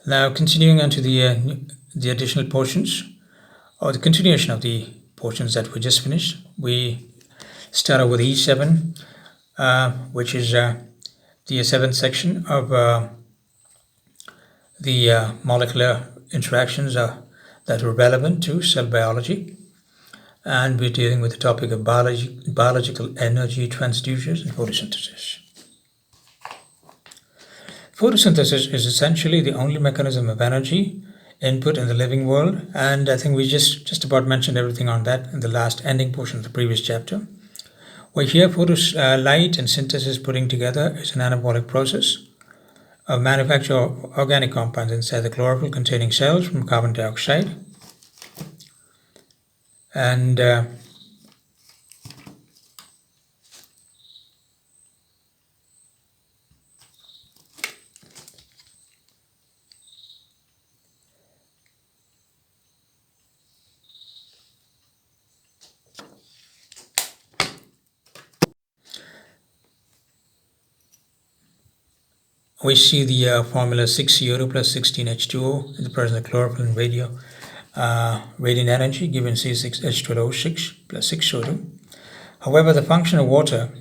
Now, continuing on to the additional portions, or the continuation of the portions that we just finished, we start out with E7, which is the seventh section of the molecular interactions that were relevant to cell biology. And we're dealing with the topic of biological energy transducers and photosynthesis. Photosynthesis is essentially the only mechanism of energy input in the living world, and I think we just about mentioned everything on that in the last ending portion of the previous chapter. Where here, light and synthesis putting together is an anabolic process of manufacture of organic compounds inside the chlorophyll containing cells from carbon dioxide. And we see the formula 6CO2 plus 16H2O in the presence of chlorophyll and radiant energy given C6H12O6 plus 6O2. However, the function of water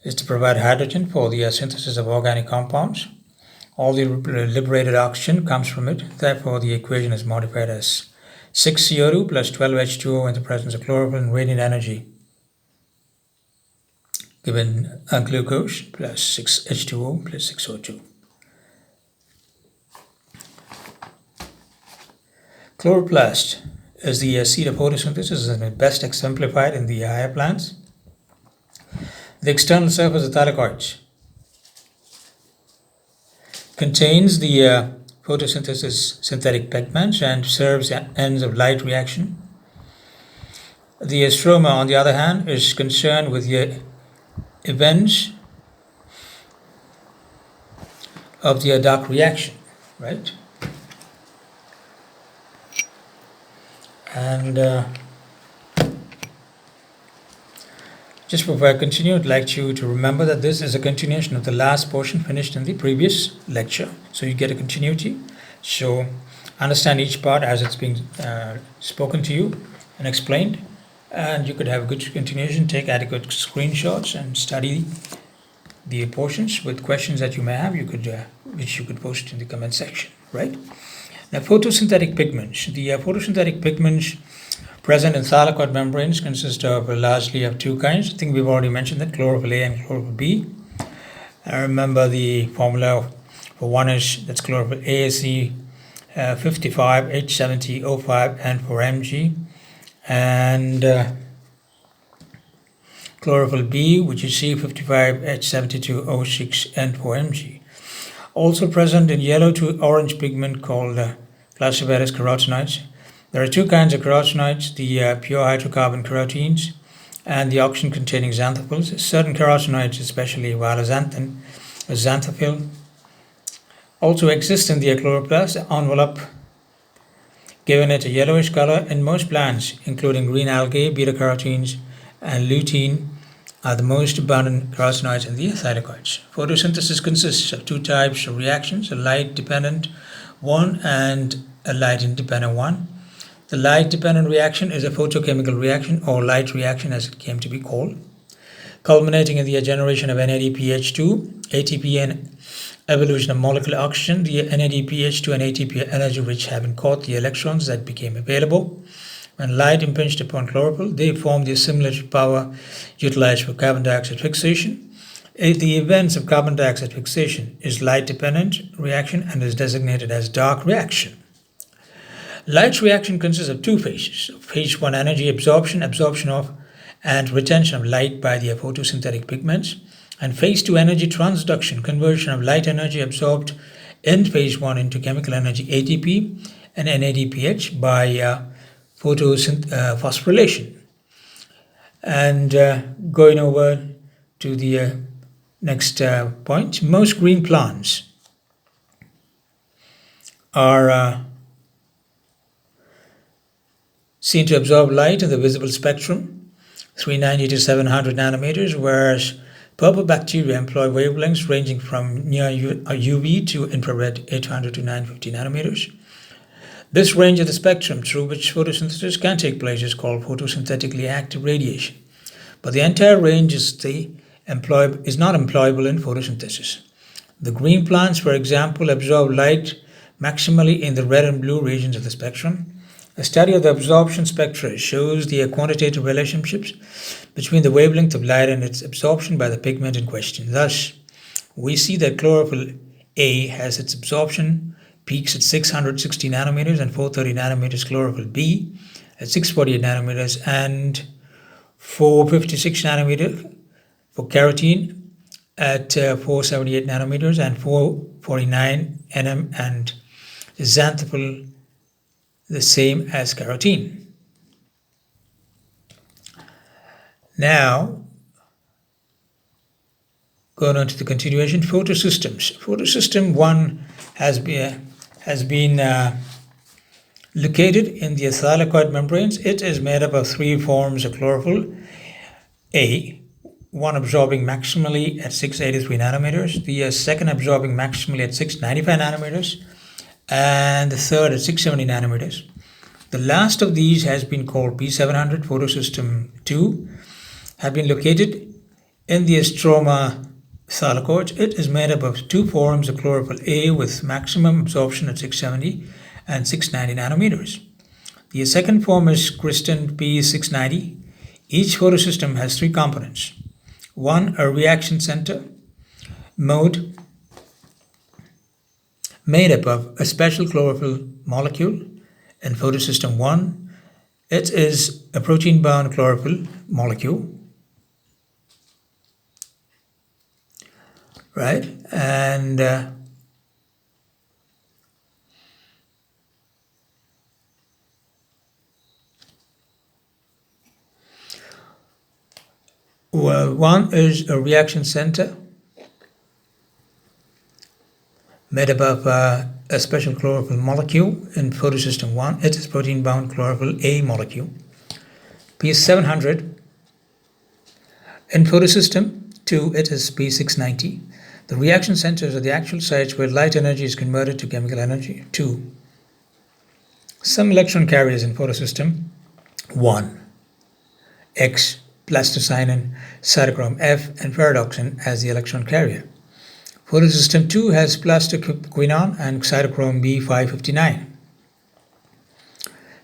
is to provide hydrogen for the synthesis of organic compounds. All the liberated oxygen comes from it. Therefore, the equation is modified as 6CO2 plus 12H2O in the presence of chlorophyll and radiant energy given glucose plus 6H2O plus 6O2. Chloroplast is the seat of photosynthesis and is best exemplified in the higher plants. The external surface of thylakoids contains the photosynthesis synthetic pigments and serves ends of light reaction. The stroma, on the other hand, is concerned with the events of the dark reaction, right? And just before I continue, I'd like you to remember that this is a continuation of the last portion finished in the previous lecture. So you get a continuity. So understand each part as it's being spoken to you and explained. And you could have a good continuation, take adequate screenshots and study the portions with questions that you may have, which you could post in the comment section, right? Now, photosynthetic pigments. The photosynthetic pigments present in thylakoid membranes consist of largely of two kinds. I think we've already mentioned that, chlorophyll A and chlorophyll B. I remember the formula for one is, that's chlorophyll A is C55, H70O5, and for Mg. And chlorophyll B, which is C55, H72O6, and 4Mg. Also present in yellow to orange pigment called classified as carotenoids. There are two kinds of carotenoids, the pure hydrocarbon carotenes and the oxygen-containing xanthophylls. Certain carotenoids, especially xanthine, xanthophyll, also exist in the chloroplast envelope, giving it a yellowish color. In most plants, including green algae, beta-carotenes and lutein are the most abundant carotenoids in the thylakoids. Photosynthesis consists of two types of reactions, a light-dependent one and a light-independent one. The light-dependent reaction is a photochemical reaction, or light reaction as it came to be called, culminating in the generation of NADPH2, ATP, and evolution of molecular oxygen. The NADPH2 and ATP are energy-rich, having caught the electrons that became available. When light impinged upon chlorophyll, they form the assimilative power utilized for carbon dioxide fixation. The events of carbon dioxide fixation is light-dependent reaction and is designated as dark reaction. Light reaction consists of two phases. Phase 1, energy absorption of and retention of light by the photosynthetic pigments. And phase 2, energy transduction, conversion of light energy absorbed in phase 1 into chemical energy ATP and NADPH by phosphorylation. And going over to the next point, most green plants are seen to absorb light in the visible spectrum, 390 to 700 nanometers, whereas Purple bacteria employ wavelengths ranging from near UV to infrared 800 to 950 nanometers. This range of the spectrum through which photosynthesis can take place is called photosynthetically active radiation. But the entire range is not employable in photosynthesis. The green plants, for example, absorb light maximally in the red and blue regions of the spectrum. A study of the absorption spectra shows the quantitative relationships between the wavelength of light and its absorption by the pigment in question. Thus, we see that chlorophyll A has its absorption peaks at 660 nanometers and 430 nanometers, chlorophyll B at 648 nanometers and 456 nanometers for carotene at 478 nanometers and 449 nm, and xanthophyll the same as carotene. Now, going on to the continuation, photosystems. Photosystem 1 has been located in the thylakoid membranes. It is made up of three forms of chlorophyll A, one absorbing maximally at 683 nanometers, the second absorbing maximally at 695 nanometers, and the third at 670 nanometers. The last of these has been called P700. Photosystem 2 have been located in the stroma thylakoids. It is made up of two forms of chlorophyll A with maximum absorption at 670 and 690 nanometers. The second form is crystin P690. Each photosystem has three components. One, a reaction center mode made up of a special chlorophyll molecule. In photosystem 1, it is a protein-bound chlorophyll molecule, right? And one is a reaction center made up of a special chlorophyll molecule. In photosystem 1, it is protein-bound chlorophyll A molecule. P700. In photosystem 2, it is P690. The reaction centers are the actual sites where light energy is converted to chemical energy. 2. Some electron carriers in photosystem 1, X, plastocyanin, cytochrome F, and ferredoxin as the electron carrier. Photosystem 2 has plastoquinone and cytochrome B559.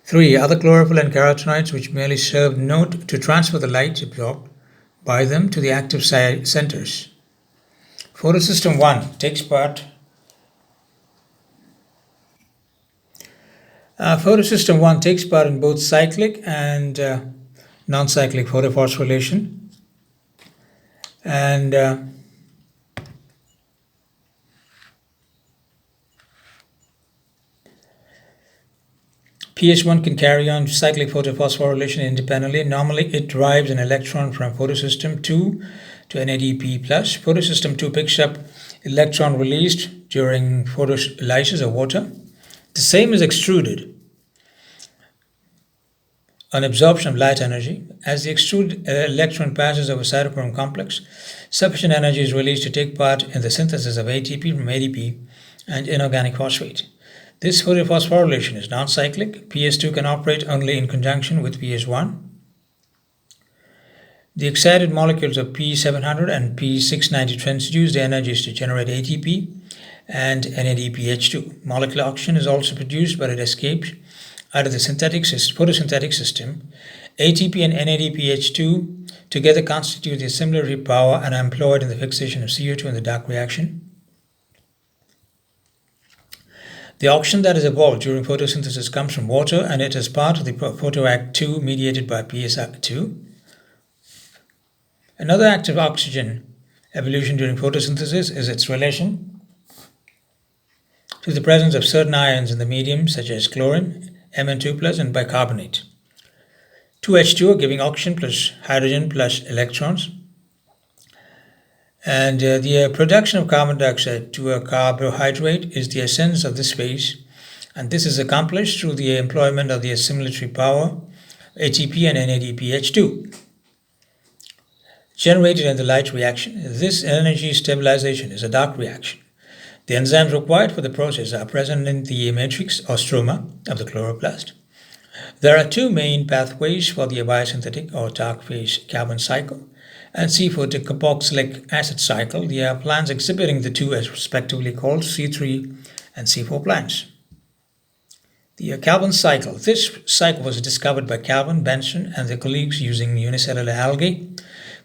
3. Other chlorophyll and carotenoids which merely serve to transfer the light absorbed by them to the active centers. Photosystem 1 takes part in both cyclic and non-cyclic photophosphorylation, and PH1 can carry on cyclic photophosphorylation independently. Normally, it derives an electron from photosystem 2 to NADP+. Photosystem 2 picks up electron released during photolysis of water. The same is extruded on absorption of light energy. As the extruded electron passes over cytochrome complex, sufficient energy is released to take part in the synthesis of ATP from ADP and inorganic phosphate. This photophosphorylation is non-cyclic. PS2 can operate only in conjunction with PS1. The excited molecules of P700 and P690 transduce their energies to generate ATP and NADPH2. Molecular oxygen is also produced, but it escapes out of the photosynthetic system. ATP and NADPH2 together constitute the assimilatory power and are employed in the fixation of CO2 in the dark reaction. The oxygen that is evolved during photosynthesis comes from water, and it is part of the photoAct2 mediated by PSA2. Another active oxygen evolution during photosynthesis is its relation to the presence of certain ions in the medium, such as chlorine, Mn2+, and bicarbonate. 2H2 giving oxygen plus hydrogen plus electrons. And the production of carbon dioxide to a carbohydrate is the essence of this phase, and this is accomplished through the employment of the assimilatory power ATP and NADPH2. generated in the light reaction. This energy stabilization is a dark reaction. The enzymes required for the process are present in the matrix or stroma of the chloroplast. There are two main pathways for the biosynthetic or dark phase carbon cycle and C4-decarboxylic acid cycle. The plants exhibiting the two as respectively called C3 and C4 plants. The carbon cycle. This cycle was discovered by Calvin, Benson, and their colleagues using unicellular algae,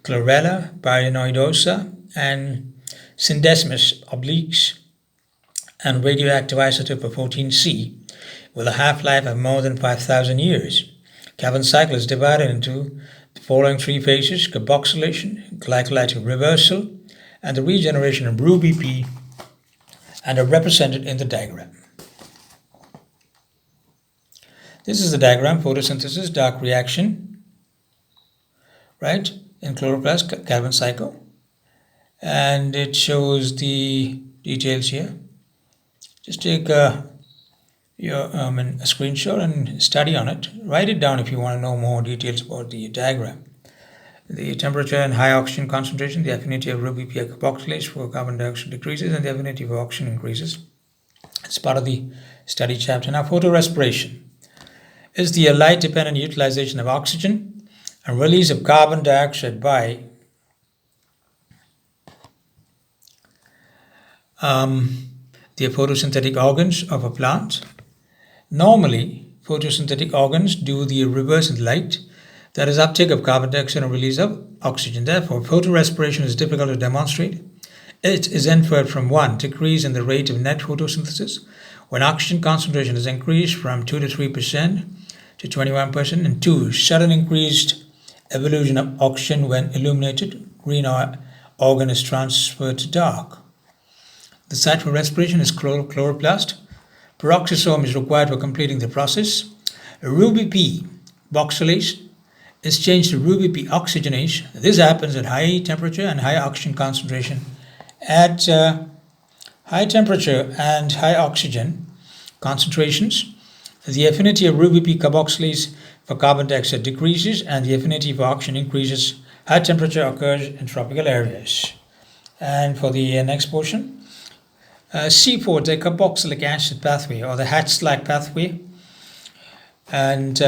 Chlorella, Pyrenoidosa, and Syndesmus obliques, and radioactive isotope of 14C, with a half-life of more than 5,000 years. Calvin cycle is divided into the following three phases: carboxylation, glycolytic reversal, and the regeneration of RuBP, and are represented in the diagram. This is the diagram: photosynthesis, dark reaction, right, in chloroplast, Calvin cycle, and it shows the details here. Just take a screenshot and study on it. Write it down if you want to know more details about the diagram. The temperature and high oxygen concentration, the affinity of RuBP carboxylase for carbon dioxide decreases and the affinity for oxygen increases. It's part of the study chapter. Now, photorespiration is the light-dependent utilization of oxygen and release of carbon dioxide by the photosynthetic organs of a plant. Normally, photosynthetic organs do the reverse in light, that is uptake of carbon dioxide and release of oxygen. Therefore, photorespiration is difficult to demonstrate. It is inferred from 1, decrease in the rate of net photosynthesis when oxygen concentration is increased from 2 to 3% to 21%, and 2, sudden increased evolution of oxygen when illuminated green organ is transferred to dark. The site for respiration is chloroplast. Peroxisome is required for completing the process. RuBP boxylase is changed to RuBP oxygenase. This happens at high temperature and high oxygen concentration. At high temperature and high oxygen concentrations, the affinity of RuBP carboxylase for carbon dioxide decreases and the affinity for oxygen increases. High temperature occurs in tropical areas. And for the next portion, C4-decarboxylic acid pathway, or the Hatch-Slack pathway, and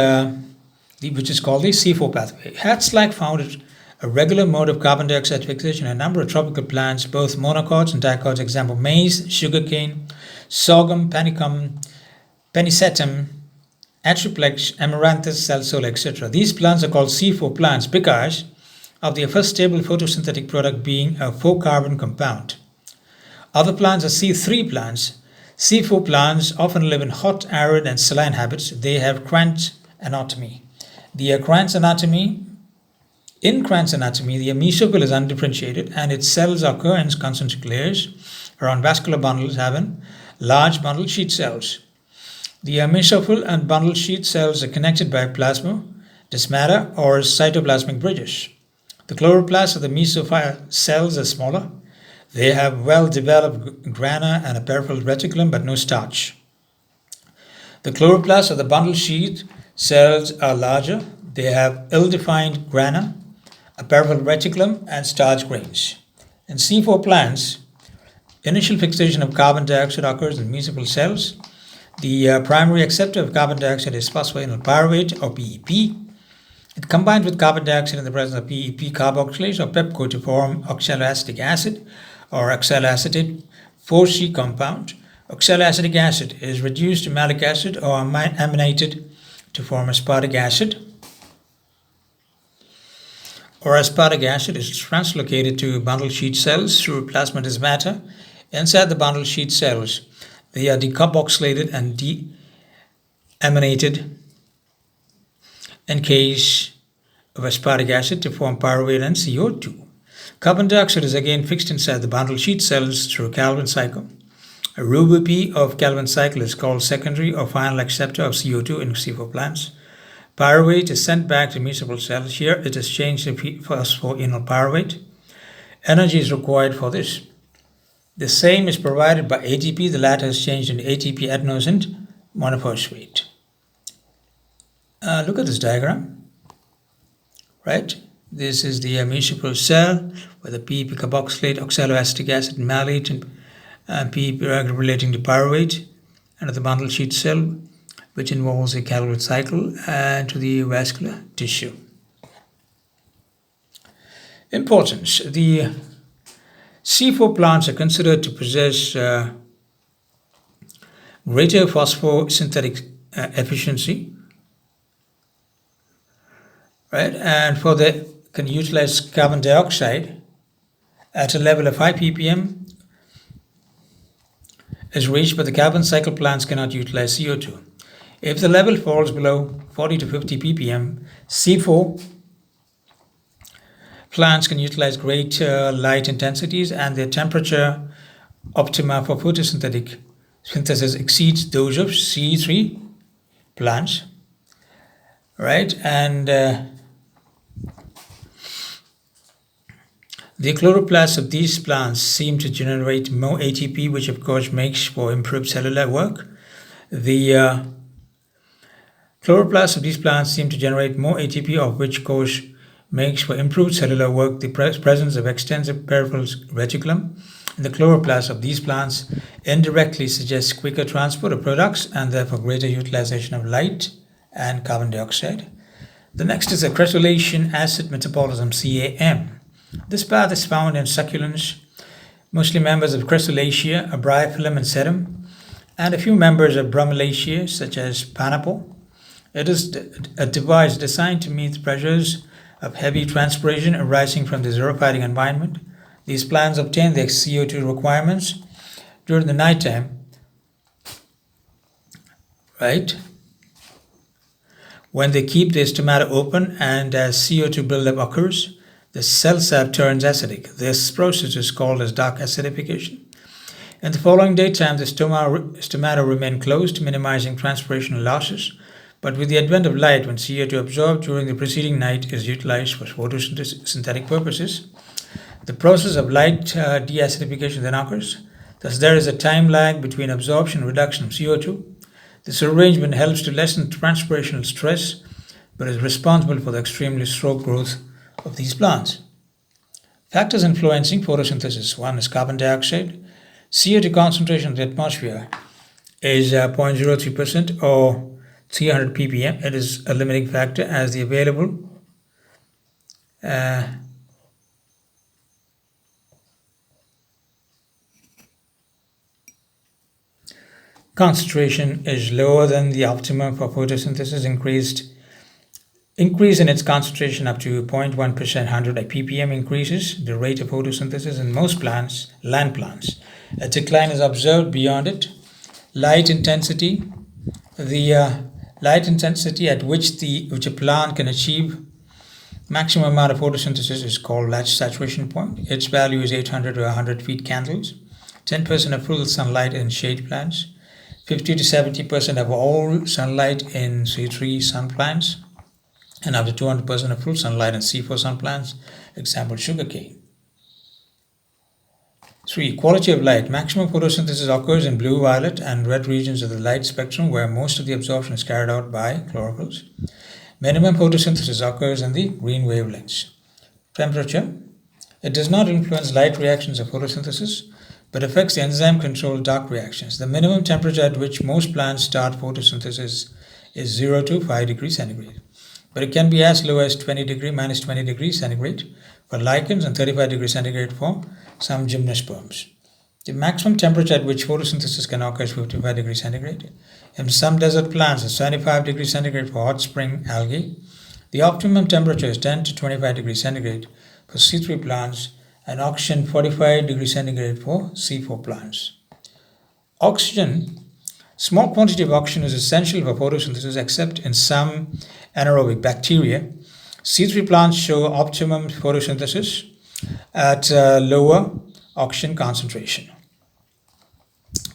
which is called the C4 pathway. Hatch-Slack found a regular mode of carbon dioxide fixation in a number of tropical plants, both monocots and dicots, example maize, sugarcane, sorghum, panicum, penicetum, atriplex, amaranthus, salsola, etc. These plants are called C4 plants because of their first stable photosynthetic product being a 4-carbon compound. Other plants are C3 plants. C4 plants often live in hot, arid, and saline habits. They have Krantz anatomy. In Krantz anatomy, the mesophyll is undifferentiated and its cells occur in concentric layers around vascular bundles having large bundle sheet cells. The mesophyll and bundle sheet cells are connected by plasmodesmata or cytoplasmic bridges. The chloroplasts of the mesophyll cells are smaller. They have well-developed grana and a peripheral reticulum, but no starch. The chloroplasts of the bundle sheet cells are larger. They have ill-defined grana, a peripheral reticulum, and starch grains. In C4 plants, initial fixation of carbon dioxide occurs in mesophyll cells. The primary acceptor of carbon dioxide is phosphoenol pyruvate, or PEP. It combines with carbon dioxide in the presence of PEP carboxylase or PEPCO to form oxaloacetic acid or oxaloacetate 4C compound. Oxaloacetic acid is reduced to malic acid or aminated to form aspartic acid. Or aspartic acid is translocated to bundle sheet cells through plasmodesmata. Inside the bundle sheet cells, they are decarboxylated and deaminated in case of aspartic acid to form pyruvate and CO2. Carbon dioxide is again fixed inside the bundle sheet cells through a Calvin cycle. A RuBP of Calvin cycle is called secondary or final acceptor of CO2 in C4 plants. Pyruvate is sent back to mesophyll cells. Here it is changed to phosphoenol pyruvate. Energy is required for this. The same is provided by ATP. The latter is changed into ATP adenosine monophosphate. Look at this diagram, right? This is the municipal cell where the P carboxylate, oxaloacetic acid, malate, and P relating to pyruvate, and the bundle sheet cell, which involves a catalytic cycle, and to the vascular tissue. Importance. The C4 plants are considered to possess greater photosynthetic efficiency, right? And for the can utilize carbon dioxide at a level of 5 ppm is reached, but the carbon cycle plants cannot utilize CO2. If the level falls below 40 to 50 ppm, C4 plants can utilize great light intensities, and their temperature optima for photosynthetic synthesis exceeds those of C3 plants, right? And the chloroplasts of these plants seem to generate more ATP, which of course makes for improved cellular work. The chloroplasts of these plants seem to generate more ATP, of which course makes for improved cellular work the presence of extensive peripheral reticulum in the chloroplasts of these plants indirectly suggests quicker transport of products and therefore greater utilization of light and carbon dioxide. The next is the cressolation acid metabolism, CAM. This path is found in succulents, mostly members of Cressolacea, Bryophyllum, and Sedum, and a few members of Bromelaceae, such as pineapple. It is a device designed to meet the pressures of heavy transpiration arising from the xerophytic environment. These plants obtain their CO2 requirements during the nighttime, right? When they keep their stomata open, and as CO2 buildup occurs, the cell sap turns acidic. This process is called as dark acidification. In the following daytime, the stomata remain closed, minimizing transpirational losses. But with the advent of light, when CO2 absorbed during the preceding night is utilized for photosynthetic purposes, the process of light deacidification then occurs. Thus, there is a time lag between absorption and reduction of CO2. This arrangement helps to lessen transpirational stress, but is responsible for the extremely slow growth of these plants. Factors influencing photosynthesis. One is carbon dioxide. CO2 concentration in the atmosphere is 0.03% or 300 ppm. It is a limiting factor as the available concentration is lower than the optimum for photosynthesis. Increase in its concentration up to 0.1%, 100 ppm increases the rate of photosynthesis in most plants, land plants. A decline is observed beyond it. Light intensity. The light intensity at which a plant can achieve maximum amount of photosynthesis is called light saturation point. Its value is 800 to 100 feet candles. 10% of full sunlight in shade plants. 50 to 70% of all sunlight in C3 sun plants, and up to 200% of full sunlight in C4 sun plants, example sugarcane. 3. Quality of light. Maximum photosynthesis occurs in blue, violet, and red regions of the light spectrum where most of the absorption is carried out by chlorophylls. Minimum photosynthesis occurs in the green wavelengths. Temperature. It does not influence light reactions of photosynthesis, but affects the enzyme-controlled dark reactions. The minimum temperature at which most plants start photosynthesis is 0 to 5 degrees centigrade. But it can be as low as minus 20 degrees centigrade for lichens and 35 degrees centigrade for some gymnosperms. The maximum temperature at which photosynthesis can occur is 55 degrees centigrade. In some desert plants, it's 75 degrees centigrade for hot spring algae. The optimum temperature is 10 to 25 degrees centigrade for C3 plants and oxygen 45 degrees centigrade for C4 plants. Oxygen. Small quantity of oxygen is essential for photosynthesis except in some anaerobic bacteria. C3 plants show optimum photosynthesis at lower oxygen concentration.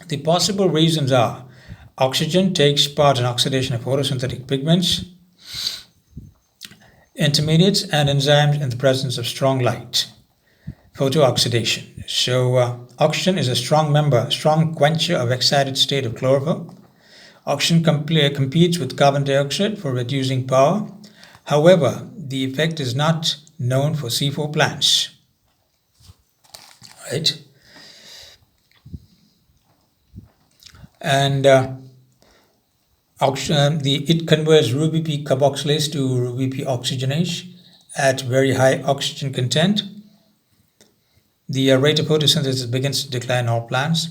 The possible reasons are oxygen takes part in oxidation of photosynthetic pigments, intermediates, and enzymes in the presence of strong light. Photooxidation. So oxygen is a strong quencher of excited state of chlorophyll. Oxygen competes with carbon dioxide for reducing power. However, the effect is not known for C4 plants. Right? And it converts Ruby P carboxylase to Ruby P oxygenase at very high oxygen content. The rate of photosynthesis begins to decline in all plants.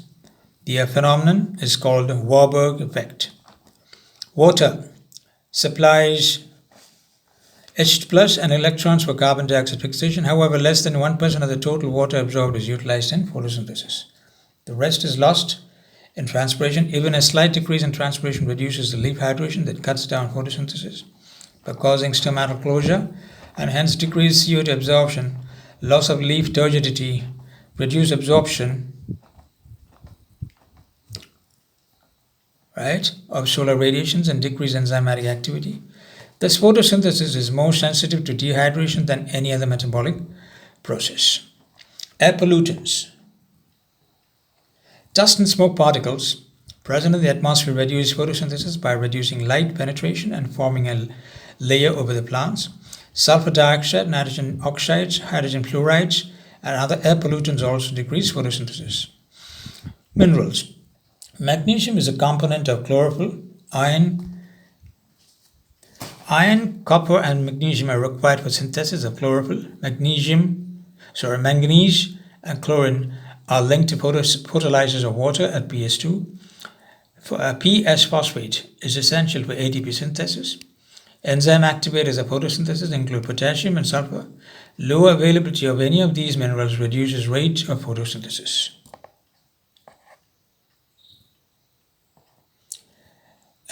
The phenomenon is called Warburg effect. Water supplies H plus and electrons for carbon dioxide fixation. However, less than 1% of the total water absorbed is utilized in photosynthesis. The rest is lost in transpiration. Even a slight decrease in transpiration reduces the leaf hydration that cuts down photosynthesis by causing stomatal closure and hence decreased CO2 absorption, loss of leaf turgidity, reduced absorption, right, of solar radiations and decreased enzymatic activity. Thus, photosynthesis is more sensitive to dehydration than any other metabolic process. Air pollutants. Dust and smoke particles present in the atmosphere reduce photosynthesis by reducing light penetration and forming a layer over the plants. Sulfur dioxide, nitrogen oxides, hydrogen fluorides, and other air pollutants also decrease photosynthesis. Minerals. Magnesium is a component of chlorophyll. Iron, copper, and magnesium are required for synthesis of chlorophyll. Manganese and chlorine are linked to photolysis of water at pH2. PS phosphate is essential for ATP synthesis. Enzyme activators of photosynthesis include potassium and sulfur. Low availability of any of these minerals reduces rate of photosynthesis.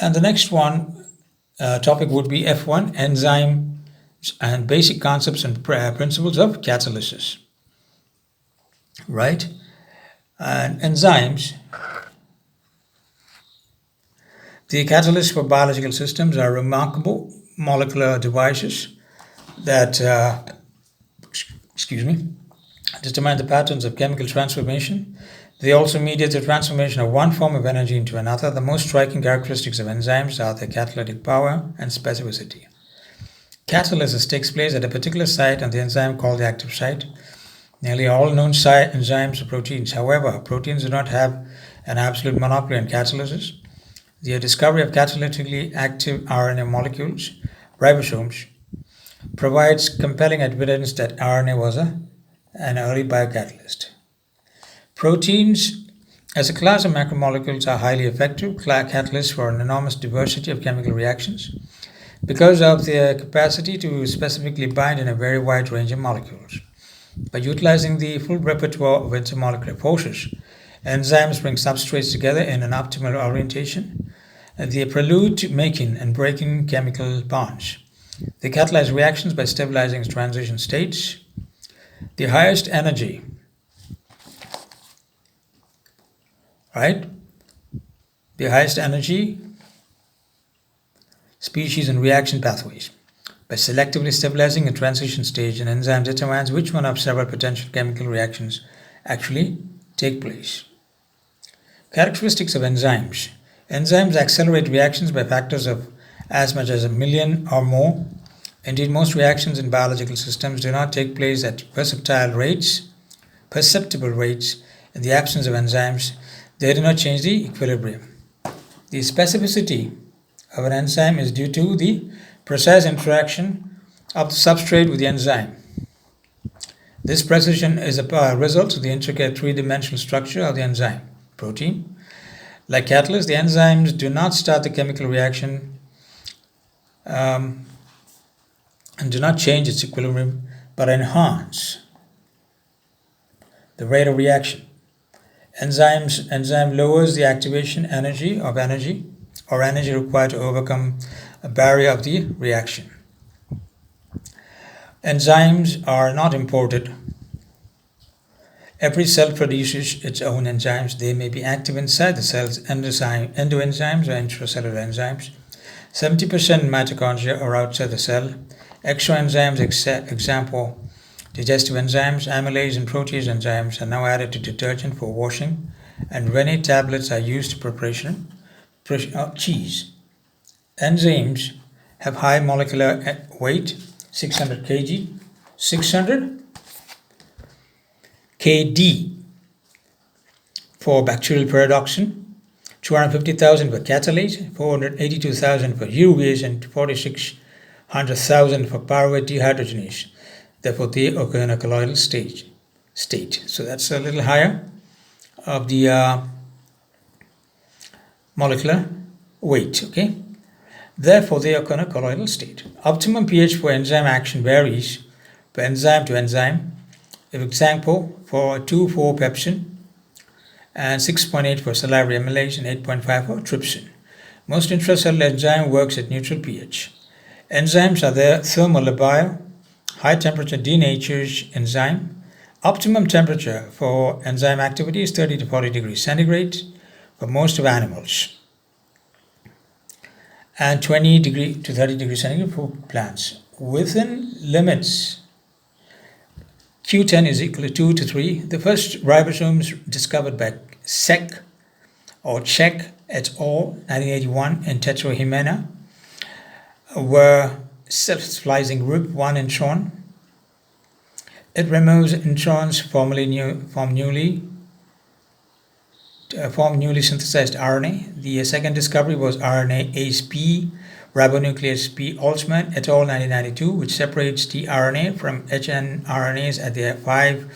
And the next topic would be F1, enzymes and basic concepts and principles of catalysis. Right? And enzymes, the catalysts for biological systems are remarkable molecular devices that determine the patterns of chemical transformation. They also mediate the transformation of one form of energy into another. The most striking characteristics of enzymes are their catalytic power and specificity. Catalysis takes place at a particular site on the enzyme called the active site. Nearly all known enzymes are proteins. However, proteins do not have an absolute monopoly on catalysis. The discovery of catalytically active RNA molecules, ribosomes, provides compelling evidence that RNA was an early biocatalyst. Proteins, as a class of macromolecules, are highly effective catalysts for an enormous diversity of chemical reactions because of their capacity to specifically bind in a very wide range of molecules. By utilizing the full repertoire of intermolecular forces, enzymes bring substrates together in an optimal orientation. They prelude to making and breaking chemical bonds. They catalyze reactions by stabilizing transition states. The highest energy, the highest energy species and reaction pathways. By selectively stabilizing a transition stage, an enzyme determines which one of several potential chemical reactions actually take place. Characteristics of enzymes. Enzymes accelerate reactions by factors of as much as 1,000,000 or more. Indeed, most reactions in biological systems do not take place at perceptible rates. In the absence of enzymes, they do not change the equilibrium. The specificity of an enzyme is due to the precise interaction of the substrate with the enzyme. This precision is a result of the intricate three-dimensional structure of the enzyme protein. Like catalysts, the enzymes do not start the chemical reaction and do not change its equilibrium, but enhance the rate of reaction. Enzyme lowers the activation energy required to overcome a barrier of the reaction. Enzymes are not imported. Every cell produces its own enzymes. They may be active inside the cells, endoenzymes or intracellular enzymes. 70% in mitochondria or outside the cell. Exoenzymes, example, digestive enzymes, amylase and protease enzymes are now added to detergent for washing, and rennet tablets are used for preparation of cheese. Enzymes have high molecular weight, 600 kg, 600 kD for bacterial pyridoxine, 250,000 for catalase, 482,000 for urease, and 4,600,000 for pyruvate dehydrogenase. Therefore, they occur in a colloidal state. So that's a little higher of the molecular weight. Okay. Therefore, they occur in a colloidal state. Optimum pH for enzyme action varies per enzyme to enzyme. For example, for 2,4-pepsin and 6.8 for salivary amylase and 8.5 for trypsin. Most intracellular enzyme works at neutral pH. Enzymes are the thermolabile, high temperature denatures enzyme. Optimum temperature for enzyme activity is 30 to 40 degrees centigrade for most of animals, and 20 to 30 degrees centigrade for plants. Within limits, Q10 is equal to 2 to 3. The first ribosomes discovered by Czech et al. 1981 in Tetrahymena were self-splicing group 1 intron. It removes introns form newly synthesized RNA. The second discovery was RNA ASP, ribonuclease P. Altman et al. 1992, which separates tRNA from hnRNAs at their 5'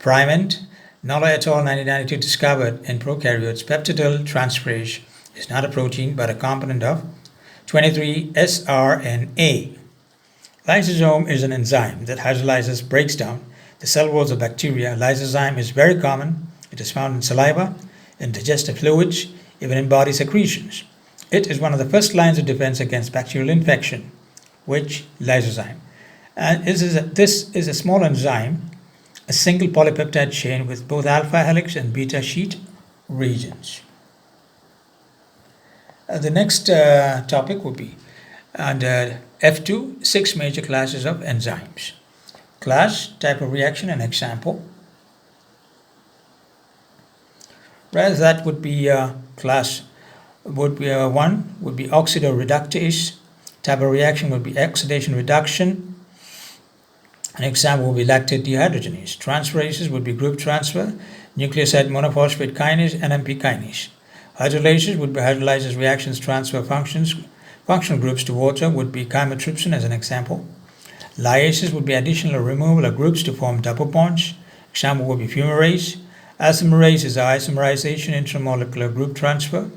end. Noller et al. 1992 discovered in prokaryotes peptidyl transferase is not a protein but a component of 23-sRNA. Lysosome is an enzyme that hydrolyzes, breaks down the cell walls of bacteria. Lysozyme is very common. It is found in saliva, in digestive fluids, even in body secretions. It is one of the first lines of defense against bacterial infection, which lysozyme. And this is a small enzyme, a single polypeptide chain with both alpha helix and beta sheet regions. The next topic will be under F2, 6 major classes of enzymes. Class, type of reaction, and example. Rather, that would be class would be 1 would be oxidoreductase. Type of reaction would be oxidation reduction. An example would be lactate dehydrogenase. Transferases would be group transfer, nucleoside monophosphate kinase, NMP kinase. Hydrolases would be hydrolysis reactions transfer functional groups to water would be chymotrypsin as an example. Lyases would be additional or removal of groups to form double bonds. Example would be fumarase. Isomerase is isomerization intramolecular group transfer.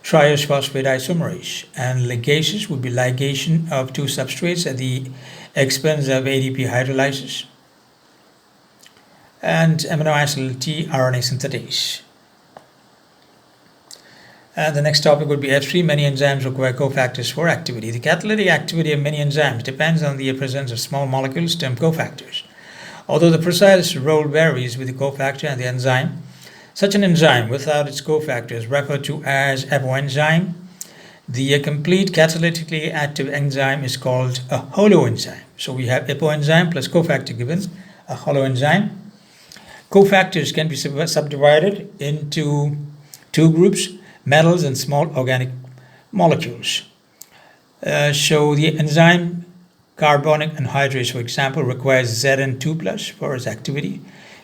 Triose phosphate isomerase. And ligases would be ligation of two substrates at the expense of ADP hydrolysis. And amino acid tRNA synthetase. And the next topic would be F3. Many enzymes require cofactors for activity. The catalytic activity of many enzymes depends on the presence of small molecules termed cofactors. Although the precise role varies with the cofactor and the enzyme, such an enzyme without its cofactor is referred to as apoenzyme. The complete catalytically active enzyme is called a holoenzyme. So we have apoenzyme plus cofactor given a holoenzyme. Cofactors can be subdivided into two groups, metals and small organic molecules. So the enzyme carbonic anhydrase, for example, requires Zn2+ for its activity.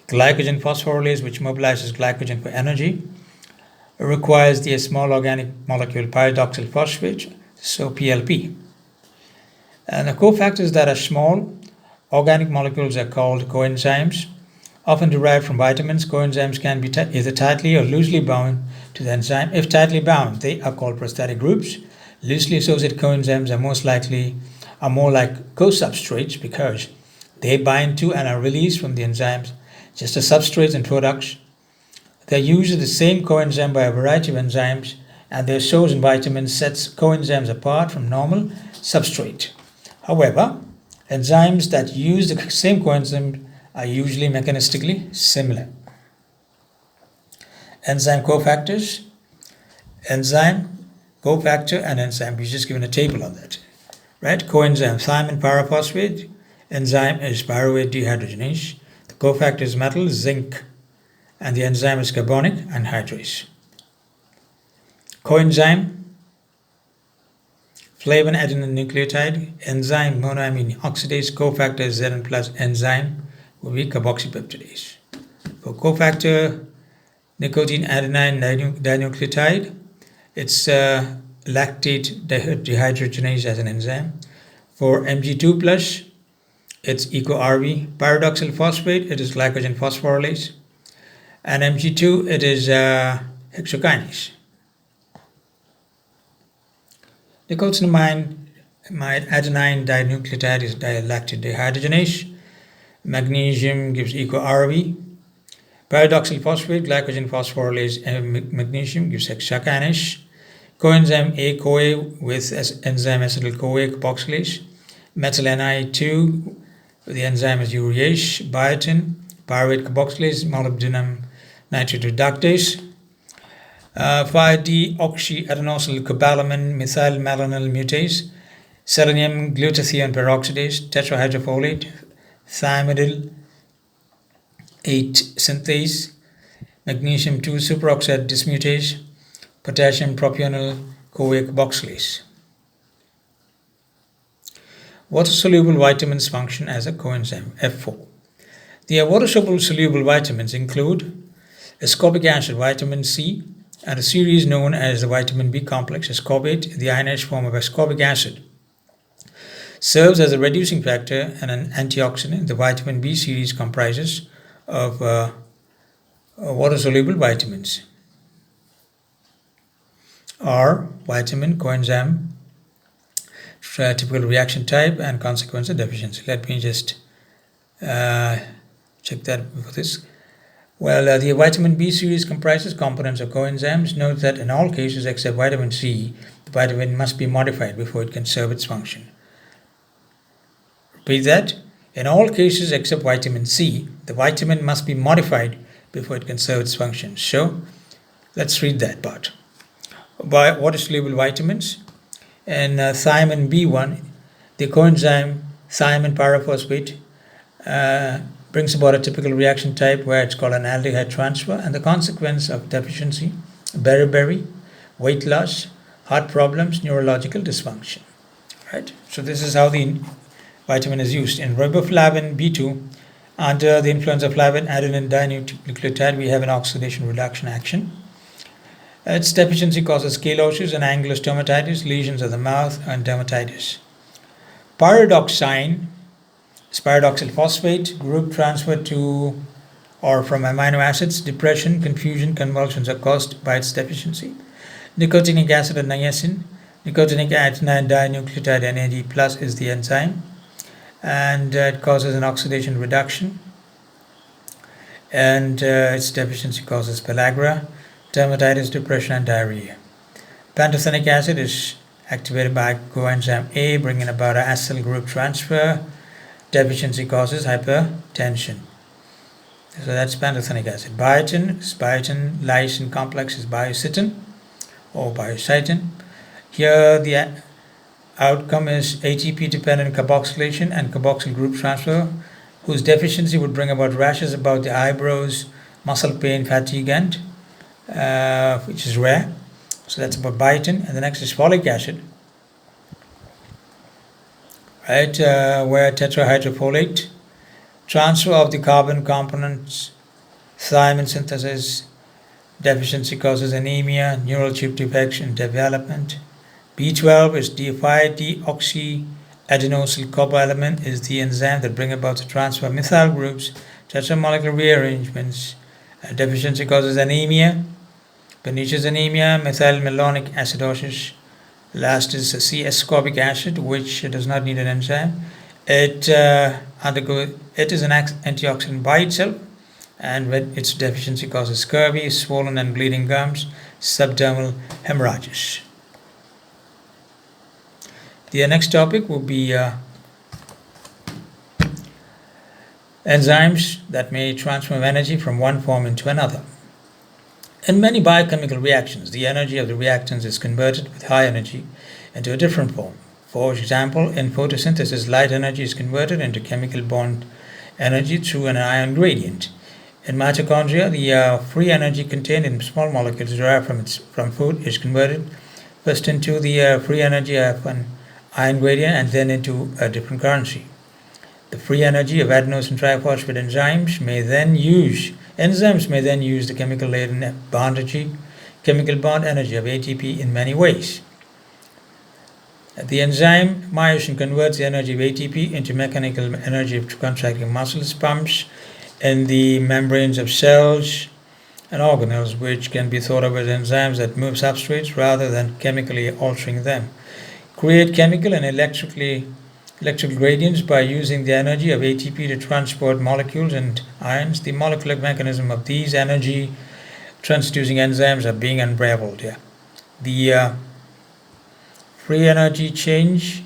Glycogen phosphorylase, which mobilizes glycogen for energy, requires the small organic molecule pyridoxal phosphate, so PLP. And the cofactors that are small organic molecules are called coenzymes. Often derived from vitamins, coenzymes can be either tightly or loosely bound to the enzyme. If tightly bound, they are called prosthetic groups. Loosely associated coenzymes are more like co-substrates because they bind to and are released from the enzymes just as substrates and products. They use the same coenzyme by a variety of enzymes, and their source in vitamins sets coenzymes apart from normal substrate. However, enzymes that use the same coenzyme are usually mechanistically similar. Enzyme cofactors, enzyme, cofactor, and enzyme. We've just given a table on that. Right? Coenzyme, thiamine pyrophosphate. Enzyme is pyruvate dehydrogenase. The cofactor is metal, zinc, and the enzyme is carbonic anhydrase. Coenzyme, flavin adenine nucleotide, enzyme monoamine oxidase, cofactor Zn plus enzyme will be carboxypeptidase. For cofactor nicotine adenine dinucleotide, it's lactate dehydrogenase as an enzyme. For Mg2 plus, it's EcoRV. Pyridoxal phosphate, it is glycogen phosphorylase. And Mg2, it is hexokinase. Nicotinamide adenine dinucleotide is lactate dehydrogenase. Magnesium gives EcoRV. Pyridoxal phosphate, glycogen phosphorylase, and magnesium gives hexokinase. Coenzyme A-CoA with enzyme acetyl-CoA carboxylase. Methyl NI2, the enzyme is urease. Biotin, pyruvate carboxylase, molybdenum nitrate reductase. 5-deoxyadenosine cobalamin methylmalonyl mutase. Selenium glutathione peroxidase, tetrahydrofolate, thiamidal 8 synthase, magnesium 2 superoxide dismutase, potassium propionyl CoA carboxylase. Water-soluble vitamins function as a coenzyme, F4. The water-soluble vitamins include ascorbic acid, vitamin C, and a series known as the vitamin B complex, ascorbate, the ionized form of ascorbic acid. Serves as a reducing factor and an antioxidant. The vitamin B series comprises of water-soluble vitamins. R, vitamin, coenzyme, typical reaction type, and consequence of deficiency. Let me just check that for this. Well, the vitamin B series comprises components of coenzymes. Note that in all cases except vitamin C, the vitamin must be modified before it can serve its function. Repeat that. In all cases except vitamin C, the vitamin must be modified before it can serve its function. So, let's read that part. By water-soluble vitamins, and thiamine B1, the coenzyme thiamine pyrophosphate brings about a typical reaction type where it's called an aldehyde transfer, and the consequence of deficiency, beriberi, weight loss, heart problems, neurological dysfunction. Right? So this is how the vitamin is used. In riboflavin B2, under the influence of flavin adenine dinucleotide, we have an oxidation reduction action. Its deficiency causes sclerosis and angular stomatitis, lesions of the mouth, and dermatitis. Pyridoxine is pyridoxal phosphate, group transfer to or from amino acids. Depression, confusion, convulsions are caused by its deficiency. Nicotinic acid and niacin. Nicotinic adenine dinucleotide NAD plus is the enzyme, and it causes an oxidation reduction, and its deficiency causes pellagra, dermatitis, depression, and diarrhea. Pantothenic acid is activated by coenzyme A, bringing about an acyl group transfer. Deficiency causes hypertension. So that's pantothenic acid. Biotin is biotin lysine complex is biocytin or biocytin. Here the outcome is ATP-dependent carboxylation and carboxyl group transfer, whose deficiency would bring about rashes about the eyebrows, muscle pain, fatigue, and which is rare. So that's about biotin. And the next is folic acid, right? Where tetrahydrofolate, transfer of the carbon components, thiamine synthesis, deficiency causes anemia, neural chip defection, development. B12 is 5-deoxyadenosine cobalamin is the enzyme that bring about the transfer of methyl groups, tetramolecular rearrangements. Deficiency causes anemia, pernicious anemia, methylmalonic acidosis. Last is C-ascorbic acid, which does not need an enzyme. It is an antioxidant by itself, and when its deficiency causes scurvy, swollen and bleeding gums, subdermal hemorrhages. The next topic will be enzymes that may transfer energy from one form into another. In many biochemical reactions, the energy of the reactants is converted with high energy into a different form. For example, in photosynthesis, light energy is converted into chemical bond energy through an ion gradient. In mitochondria, the free energy contained in small molecules derived from food is converted first into the free energy of an ion gradient and then into a different currency. The free energy of adenose and triphosphate enzymes may then use the chemical laden chemical bond energy of ATP in many ways. The enzyme myosin converts the energy of ATP into mechanical energy of contracting muscles, pumps in the membranes of cells and organelles, which can be thought of as enzymes that move substrates rather than chemically altering them. Create chemical and electrical gradients by using the energy of ATP to transport molecules and ions. The molecular mechanism of these energy transducing enzymes are being unraveled here. The free energy change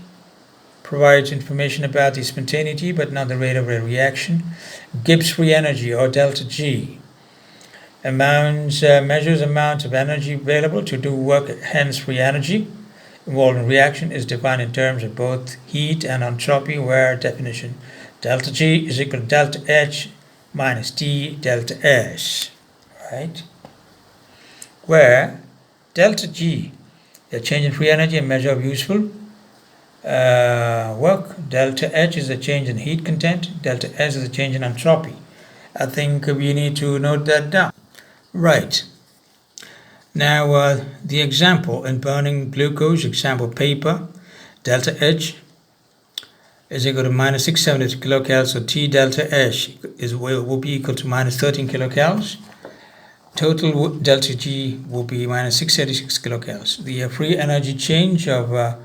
provides information about the spontaneity but not the rate of a reaction. Gibbs free energy, or delta G, measures amount of energy available to do work, hence free energy involved in reaction is defined in terms of both heat and entropy, where definition delta G is equal to delta H minus T delta S, right? Where delta G, the change in free energy, a measure of useful work. Delta H is a change in heat content. Delta S is a change in entropy. I think we need to note that down. Right. Now, the example in burning glucose, example paper, delta H is equal to minus 672 kilocalories, so T delta S will be equal to minus 13 kilocalories. Total delta G will be minus 686 kilocalories. The free energy change of a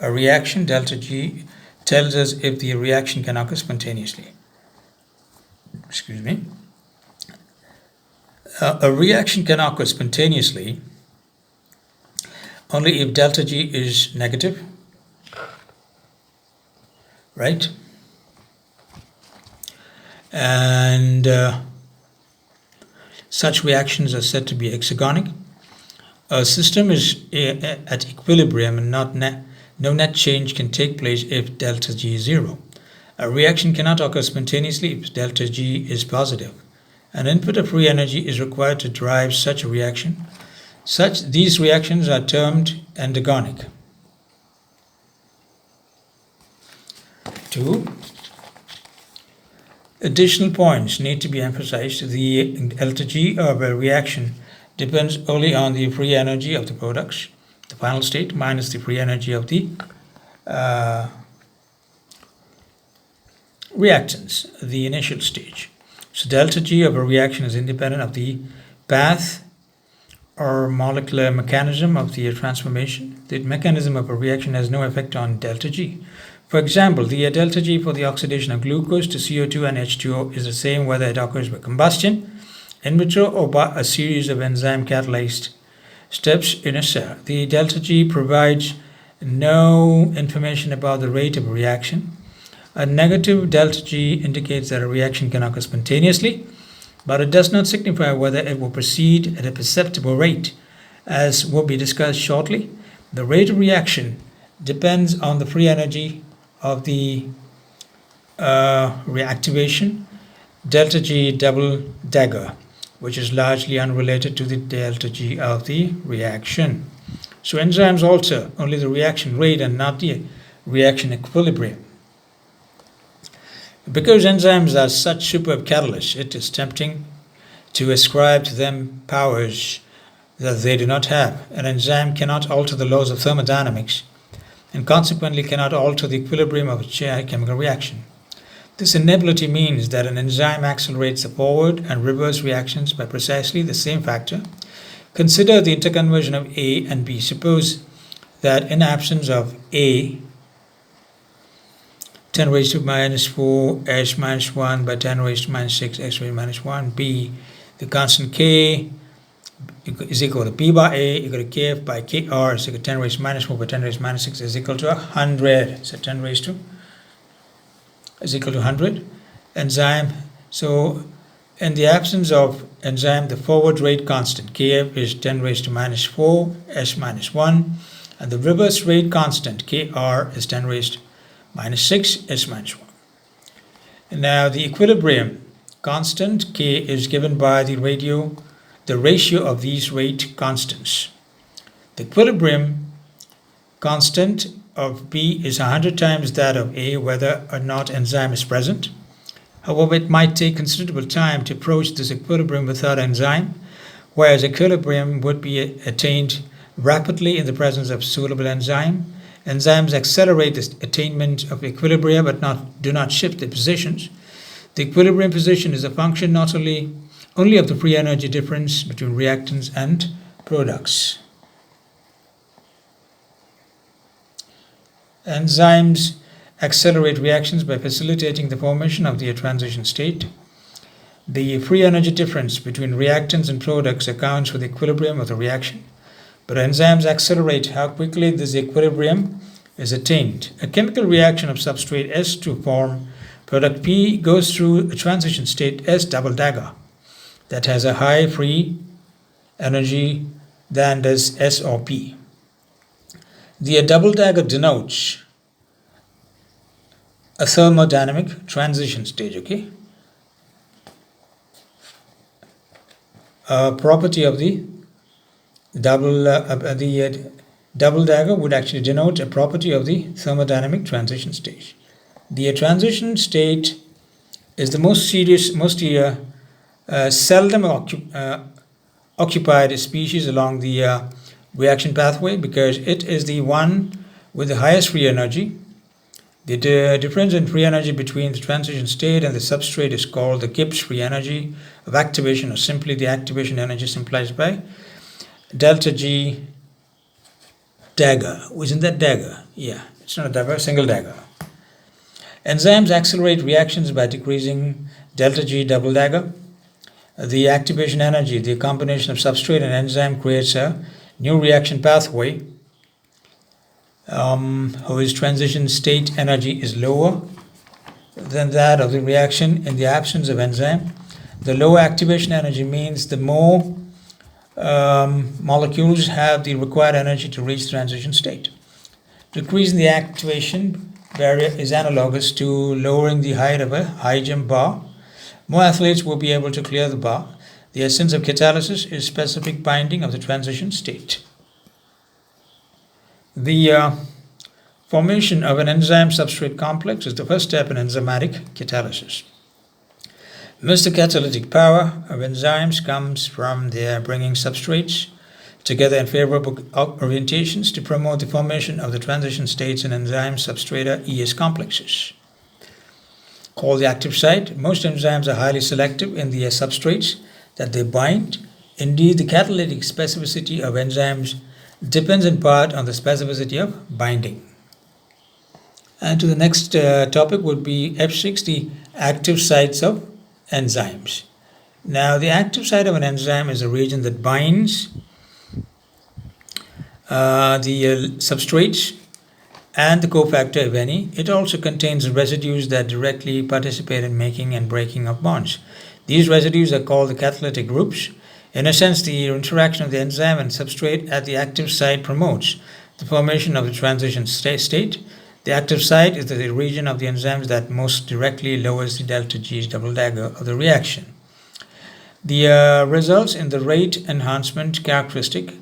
reaction, delta G, tells us if the reaction can occur spontaneously. Excuse me. A reaction can occur spontaneously only if delta G is negative, right? And such reactions are said to be exergonic. A system is at equilibrium and no net change can take place if delta G is zero. A reaction cannot occur spontaneously if delta G is positive. An input of free energy is required to drive such a reaction. These reactions are termed endergonic. 2. Additional points need to be emphasized. The delta G of a reaction depends only on the free energy of the products, the final state, minus the free energy of the reactants, the initial stage. So delta G of a reaction is independent of the path or molecular mechanism of the transformation. The mechanism of a reaction has no effect on delta G. For example, the delta G for the oxidation of glucose to CO2 and H2O is the same whether it occurs by combustion, in vitro, or by a series of enzyme catalyzed steps in a cell. The delta G provides no information about the rate of a reaction. A negative delta G indicates that a reaction can occur spontaneously, but it does not signify whether it will proceed at a perceptible rate. As will be discussed shortly, the rate of reaction depends on the free energy of the reactivation, delta G double dagger, which is largely unrelated to the delta G of the reaction. So enzymes alter only the reaction rate and not the reaction equilibrium. Because enzymes are such superb catalysts, it is tempting to ascribe to them powers that they do not have. An enzyme cannot alter the laws of thermodynamics and consequently cannot alter the equilibrium of a chemical reaction. This inability means that an enzyme accelerates the forward and reverse reactions by precisely the same factor. Consider the interconversion of A and B. Suppose that in absence of A, 10 raised to minus 4 S minus 1 by 10 raised to minus 6 X raised to minus 1, B, the constant K is equal to P by A equal to Kf by Kr is equal to 10 raised to minus 4 by 10 raised to minus 6 is equal to 100. So 10 raised to is equal to 100. Enzyme. So in the absence of enzyme, the forward rate constant Kf is 10 raised to minus 4 S minus 1, and the reverse rate constant Kr is 10 raised to minus 6 S minus 1. And now the equilibrium constant K is given by the ratio of these rate constants. The equilibrium constant of B is 100 times that of A whether or not enzyme is present. However, it might take considerable time to approach this equilibrium without enzyme, whereas equilibrium would be attained rapidly in the presence of suitable enzyme. Enzymes accelerate the attainment of equilibrium but do not shift their positions. The equilibrium position is a function not only of the free energy difference between reactants and products. Enzymes accelerate reactions by facilitating the formation of the transition state. The free energy difference between reactants and products accounts for the equilibrium of the reaction, but enzymes accelerate how quickly this equilibrium is attained. A chemical reaction of substrate S to form product P goes through a transition state S double dagger that has a high free energy than does S or P. The double dagger denotes a thermodynamic transition stage, okay? A property of the double dagger would actually denote a property of the thermodynamic transition stage. The transition state is the most seldom occupied species along the reaction pathway because it is the one with the highest free energy. The difference in free energy between the transition state and the substrate is called the Gibbs free energy of activation, or simply the activation energy symbolized by delta G dagger. Isn't that dagger? Yeah, it's not a dagger, single dagger. Enzymes accelerate reactions by decreasing delta G double dagger. The activation energy, the combination of substrate and enzyme, creates a new reaction pathway whose transition state energy is lower than that of the reaction in the absence of enzyme. The lower activation energy means the more molecules have the required energy to reach transition state. Decreasing the activation barrier is analogous to lowering the height of a high jump bar. More athletes will be able to clear the bar. The essence of catalysis is specific binding of the transition state. The formation of an enzyme-substrate complex is the first step in enzymatic catalysis. Most of the catalytic power of enzymes comes from their bringing substrates together in favorable orientations to promote the formation of the transition states in enzyme-substrate ES complexes. Called the active site, most enzymes are highly selective in the substrates that they bind. Indeed, the catalytic specificity of enzymes depends in part on the specificity of binding. And to the next topic would be F6, the active sites of enzymes. Now, the active site of an enzyme is a region that binds the substrates and the cofactor, if any. It also contains residues that directly participate in making and breaking of bonds. These residues are called the catalytic groups. In a sense, the interaction of the enzyme and substrate at the active site promotes the formation of the transition state. The active site is the region of the enzymes that most directly lowers the delta G double dagger of the reaction. The results in the rate enhancement characteristic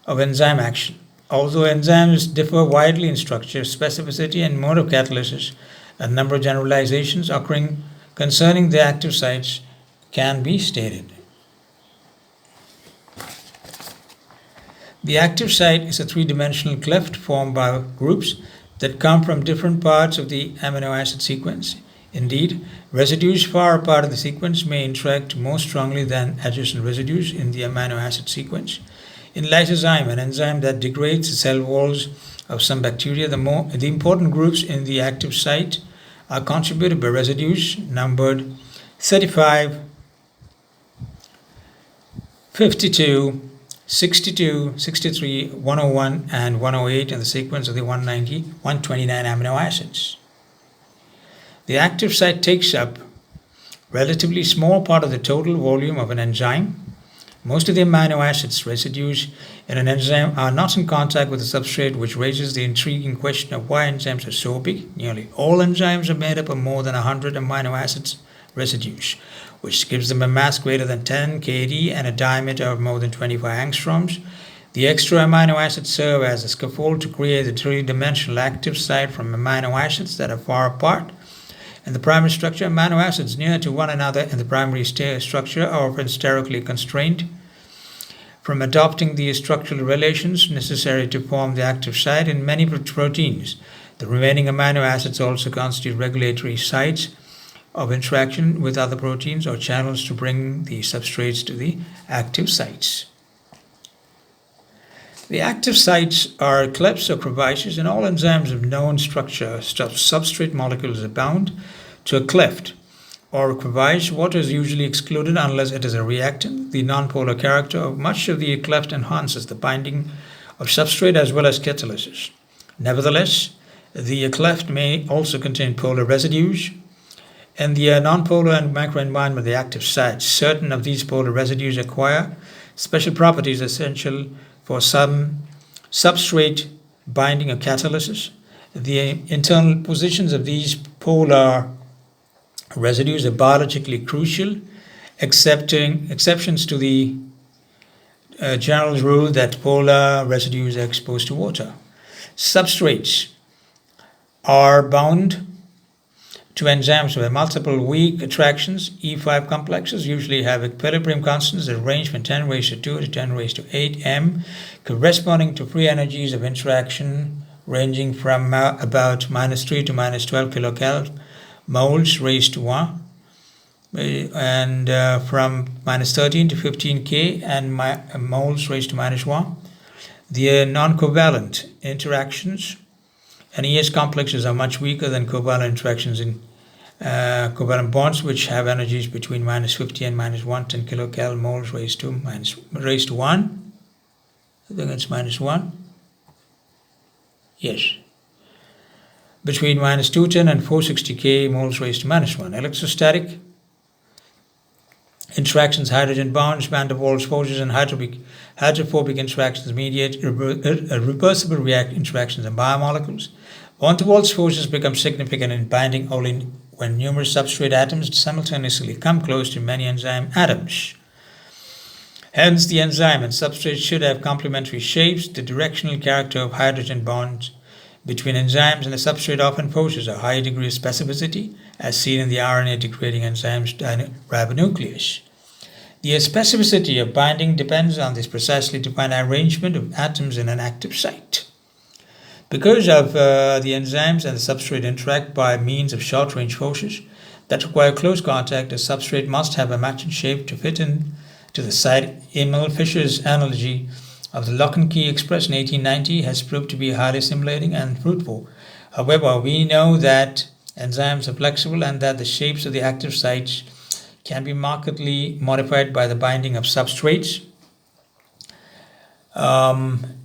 of enzyme action. Although enzymes differ widely in structure, specificity, and mode of catalysis, a number of generalizations occurring concerning the active sites can be stated. The active site is a three-dimensional cleft formed by groups that come from different parts of the amino acid sequence. Indeed, residues far apart in the sequence may interact more strongly than adjacent residues in the amino acid sequence. In lysozyme, an enzyme that degrades the cell walls of some bacteria, the important groups in the active site are contributed by residues numbered 35, 52, 62, 63, 101, and 108 in the sequence of the 129 amino acids. The active site takes up a relatively small part of the total volume of an enzyme. Most of the amino acids residues in an enzyme are not in contact with the substrate, which raises the intriguing question of why enzymes are so big. Nearly all enzymes are made up of more than 100 amino acids residues, which gives them a mass greater than 10 kD and a diameter of more than 25 angstroms. The extra amino acids serve as a scaffold to create the three-dimensional active site from amino acids that are far apart. In the primary structure, amino acids near to one another in the primary structure are often sterically constrained from adopting the structural relations necessary to form the active site in many proteins. The remaining amino acids also constitute regulatory sites of interaction with other proteins or channels to bring the substrates to the active sites. The active sites are clefts or crevices. In all enzymes of known structure, substrate molecules are bound to a cleft or a crevice. Water is usually excluded unless it is a reactant. The nonpolar character of much of the cleft enhances the binding of substrate as well as catalysis. Nevertheless, the cleft may also contain polar residues. In the nonpolar and microenvironment of the active sites, certain of these polar residues acquire special properties essential for some substrate binding or catalysis. The internal positions of these polar residues are biologically crucial, exceptions to the general rule that polar residues are exposed to water. Substrates are bound to enzymes with multiple weak attractions. E5 complexes usually have equilibrium constants that range from 10 raised to 2 to 10 raised to 8 m, corresponding to free energies of interaction ranging from about -3 to -12 kilocal moles raised to 1, and from -13 to 15 K and moles raised to -1. The non-covalent interactions and ES complexes are much weaker than covalent interactions in covalent bonds, which have energies between -50 and -110 kilocal moles raised to 1. I think it's -1. Yes. Between -210 and 460 K moles raised to -1. Electrostatic interactions, hydrogen bonds, van der Waals forces, and hydrophobic interactions mediate reversible interactions in biomolecules. Van der Waals forces become significant in binding only when numerous substrate atoms simultaneously come close to many enzyme atoms. Hence, the enzyme and substrate should have complementary shapes. The directional character of hydrogen bonds between enzymes and the substrate often forces a high degree of specificity, as seen in the RNA-degrading enzymes ribonuclease. The specificity of binding depends on this precisely defined arrangement of atoms in an active site. Because of the enzymes and the substrate interact by means of short-range forces that require close contact, the substrate must have a matching shape to fit in to the site. Emil Fischer's analogy of the lock and key expressed in 1890 has proved to be highly stimulating and fruitful. However, we know that enzymes are flexible and that the shapes of the active sites can be markedly modified by the binding of substrates,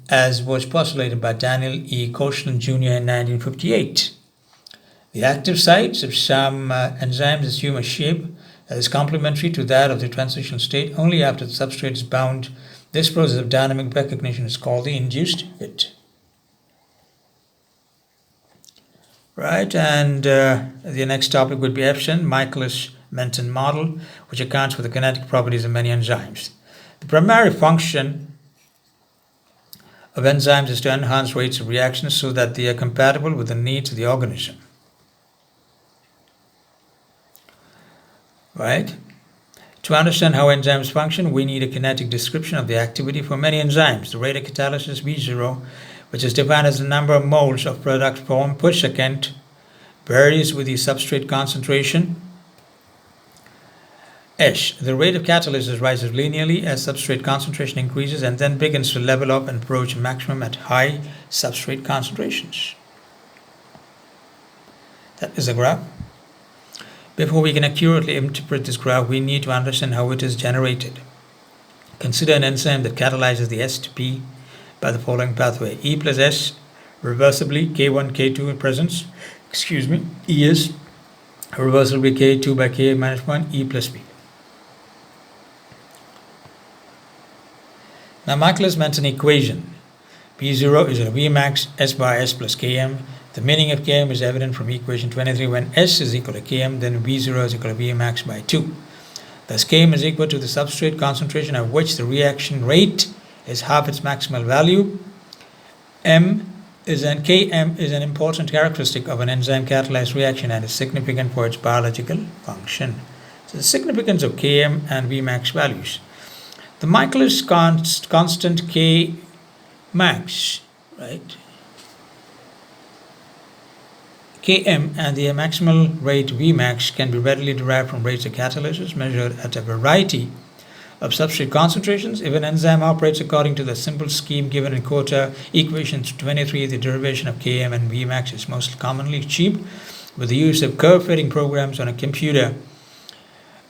as was postulated by Daniel E. Koshland Jr. in 1958. The active sites of some enzymes assume a shape that is complementary to that of the transitional state only after the substrate is bound. This process of dynamic recognition is called the induced fit. Right, and the next topic would be MICHAELIN-MENTIN model, which accounts for the kinetic properties of many enzymes. The primary function of enzymes is to enhance rates of reactions so that they are compatible with the needs of the organism. Right? To understand how enzymes function, we need a kinetic description of the activity for many enzymes. The rate of catalysis V0, which is defined as the number of moles of product formed per second, varies with the substrate concentration S. The rate of catalysis rises linearly as substrate concentration increases and then begins to level up and approach maximum at high substrate concentrations. That is a graph. Before we can accurately interpret this graph, we need to understand how it is generated. Consider an enzyme that catalyzes the S to P by the following pathway. E plus S reversibly K1, K2 in presence. E is reversibly K2 by K minus 1, E plus P. Now MICHAELIN-MENTIN equation. P0 is a Vmax S by S plus Km. The meaning of Km is evident from equation 23. When S is equal to Km, then V0 is equal to Vmax by 2. Thus Km is equal to the substrate concentration at which the reaction rate is half its maximal value. Km is an important characteristic of an enzyme catalyzed reaction and is significant for its biological function. So the significance of Km and Vmax values. The Michaelis constant Kmax, right? Km and the maximal rate Vmax can be readily derived from rates of catalysis measured at a variety of substrate concentrations. If an enzyme operates according to the simple scheme given in quota equation 23, the derivation of Km and Vmax is most commonly achieved with the use of curve fitting programs on a computer,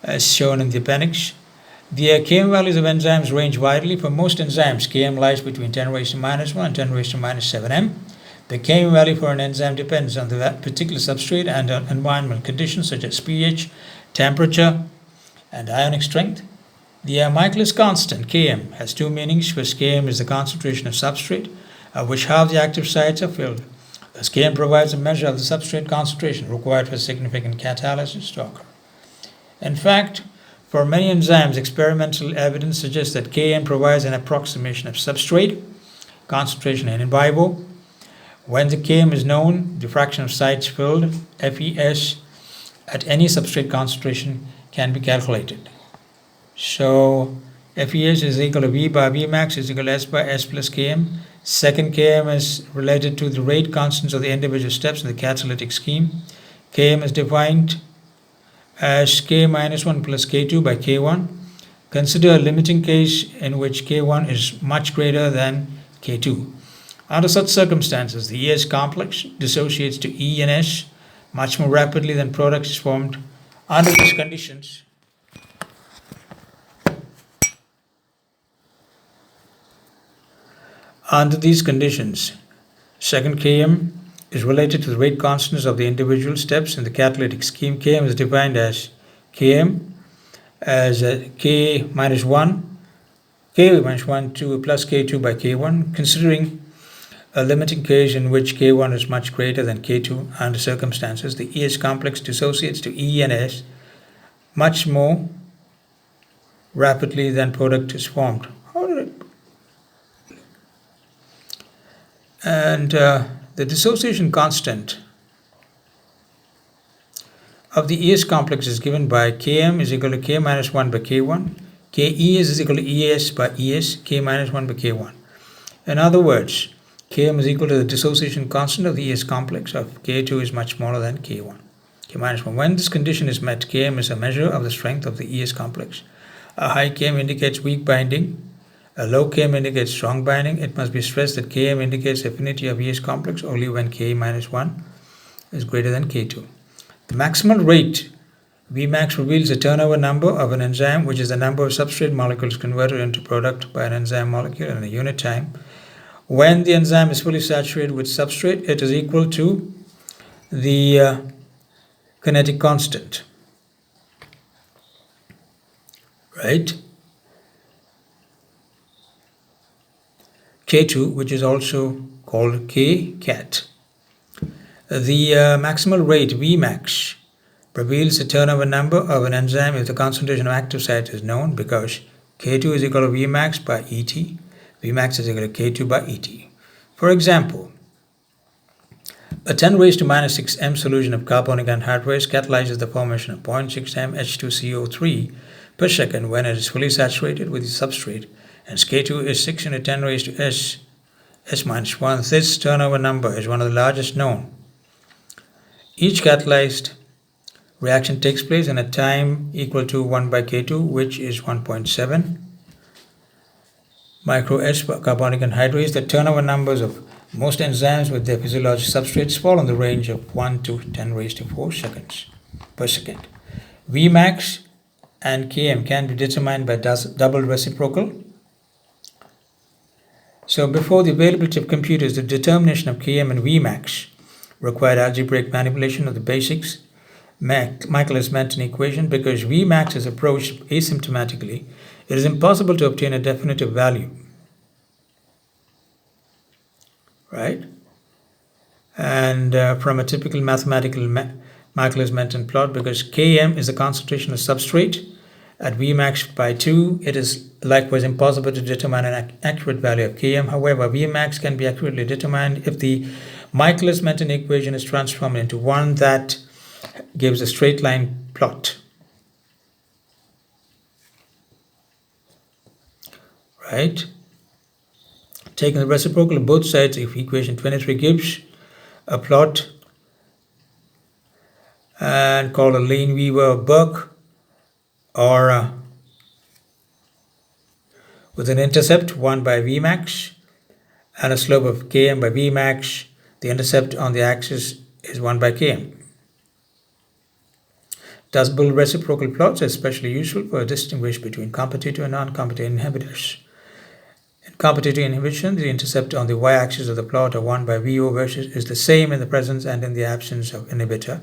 as shown in the appendix. The Km values of enzymes range widely. For most enzymes, Km lies between 10 raised to minus 1 and 10 raised to minus 7m. The Km value for an enzyme depends on the particular substrate and on environmental conditions such as pH, temperature, and ionic strength. The Michaelis constant Km has two meanings. First, Km is the concentration of substrate at which half the active sites are filled. Thus, Km provides a measure of the substrate concentration required for significant catalysis to occur. In fact, for many enzymes, experimental evidence suggests that Km provides an approximation of substrate concentration in vivo. When the Km is known, the fraction of sites filled, FES, at any substrate concentration can be calculated. So FES is equal to V by Vmax is equal to S by S plus Km. Second, Km is related to the rate constants of the individual steps in the catalytic scheme. Km is defined as K minus 1 plus K2 by K1. Consider a limiting case in which K1 is much greater than K2. Under such circumstances, the ES complex dissociates to E and S much more rapidly than product is formed. Under these conditions, second Km is related to the rate constants of the individual steps in the catalytic scheme. Km is defined as Km as K minus 1 2 plus K2 by K1, considering a limiting case in which K1 is much greater than K2. Under circumstances, the ES complex dissociates to E and S much more rapidly than product is formed. And the dissociation constant of the ES complex is given by Km is equal to K minus 1 by K1. Kes is equal to ES by ES, K minus 1 by K1. In other words, Km is equal to the dissociation constant of the ES complex of K2 is much smaller than K1, K minus 1. When this condition is met, Km is a measure of the strength of the ES complex. A high Km indicates weak binding. A low Km indicates strong binding. It must be stressed that Km indicates affinity of ES complex only when K minus 1 is greater than K2. The maximal rate Vmax reveals the turnover number of an enzyme, which is the number of substrate molecules converted into product by an enzyme molecule in a unit time. When the enzyme is fully saturated with substrate, it is equal to the kinetic constant, right? K2, which is also called Kcat. The maximal rate Vmax reveals the turnover number of an enzyme if the concentration of active site is known, because K2 is equal to Vmax by ET. Vmax is equal to K2 by ET. For example, a 10 raised to minus 6 m solution of carbonic anhydrase catalyzes the formation of 0.6 m H2CO3 per second when it is fully saturated with the substrate, and K2 is 6 into 10 raised to S minus 1. This turnover number is one of the largest known. Each catalyzed reaction takes place in a time equal to 1 by K2, which is 1.7 micro S per carbonic anhydrase. The turnover numbers of most enzymes with their physiologic substrates fall in the range of 1 to 10 raised to 4 seconds per second. Vmax and Km can be determined by double reciprocal. So before the availability of computers, the determination of Km and Vmax required algebraic manipulation of the basics Michaelis-Mentin equation. Because Vmax is approached asymptomatically, it is impossible to obtain a definitive value, right? And from a typical mathematical Michaelis-Mentin plot, because Km is the concentration of substrate at Vmax by 2, it is likewise impossible to determine an accurate value of Km. However, Vmax can be accurately determined if the Michaelis-Menten equation is transformed into one that gives a straight line plot. Right? Taking the reciprocal of both sides of equation 23 gives a plot and called a Lane-Weaver-Burke, or with an intercept 1 by Vmax and a slope of Km by Vmax. The intercept on the axis is 1 by Km. Double reciprocal plots are especially useful for distinguish between competitor and non-competitor inhibitors. In competitor inhibition, the intercept on the y-axis of the plot of 1 by VO versus is the same in the presence and in the absence of inhibitor.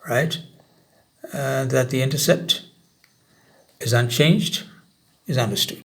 Right? That the intercept is unchanged is understood.